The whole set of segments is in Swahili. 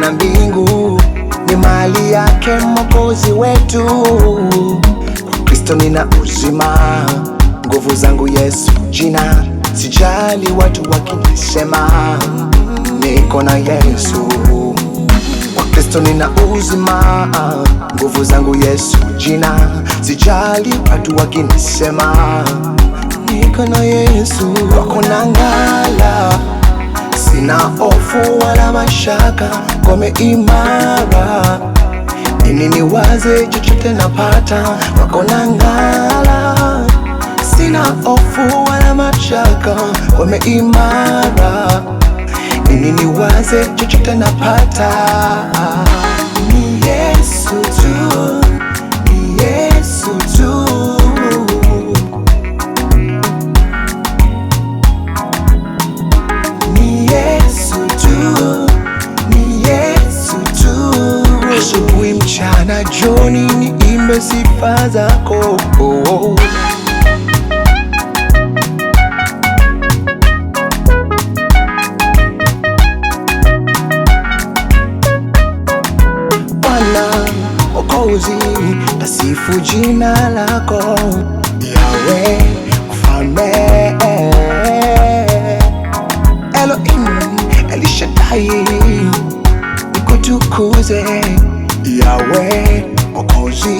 na mbingu ni mali yake Mwokozi wetu. Kristo nina uzima, nguvu zangu Yesu jina. Sijali watu wakinisema, niko na Yesu. Kwa Kristo nina uzima, nguvu zangu Yesu jina. Sijali watu wakinisema, niko na Yesu. Wako na ngala, sina hofu wala mashaka, ngome imara. Nini niwaze, chochote napata. Wako na ngala, sina hofu wala mashaka, ngome imara. Nini niwaze, chochote napata. Ni Yesu tu, ni Yesu tu. Ni Yesu tu, ni Yesu tu. Asubuhi, mchana, jioni niimbe sifa zako. Mwokozi, tasifu jina lako. Yahweh, Mfalme, Elohim, El Shaddai, nikutukuze. Yahweh, Mwokozi,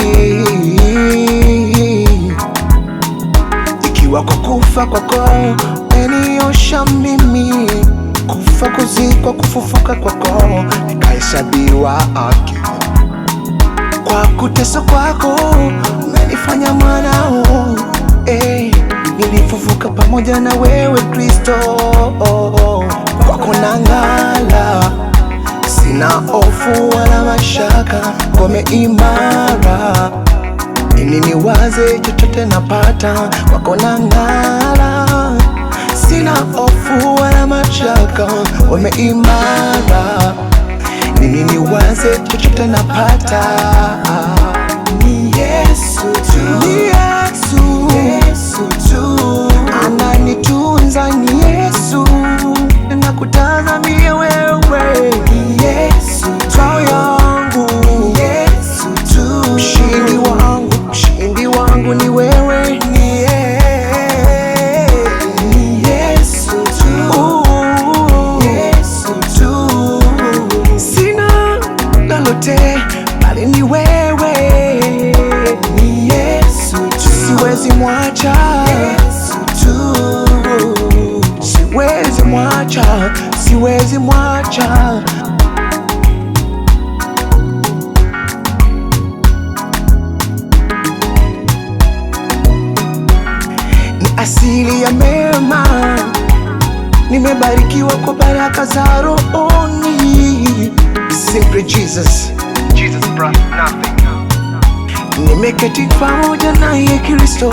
ikiwa kwa kufa kwako umeniosha mimi, kufa, kuzikwa, kufufuka kwako nikahesabiwa haki. Kwa kuteswa kwako umenifanya mwanao, nilifufuka pamoja na wewe Kristo. Kwako nang'ala, sina hofu wala mashaka, ngome imara. Nini niwaze, chochote napata. Kwako nang'ala, sina hofu wala mashaka, ngome imara. Nini niwaze, chochote napata. Ni Yesu tu, ni Yesu, Yesu tu. Ananitunza ni Yesu, nakutazamia wewe. Ni Yesu tu, ngao yangu, ni Yesu tu. Mshindi wangu ni wewe. Ni Yesu tu, Yesu tu. Bali ni wewe. Ni Yesu tu, siwezi mwacha. Yesu tu, siwezi mwacha, siwezi mwacha. Ni asili ya mema, nimebarikiwa kwa baraka za rohoni. Simply Jesus, Jesus brought nothing. Nimeketi pamoja naye Kristo,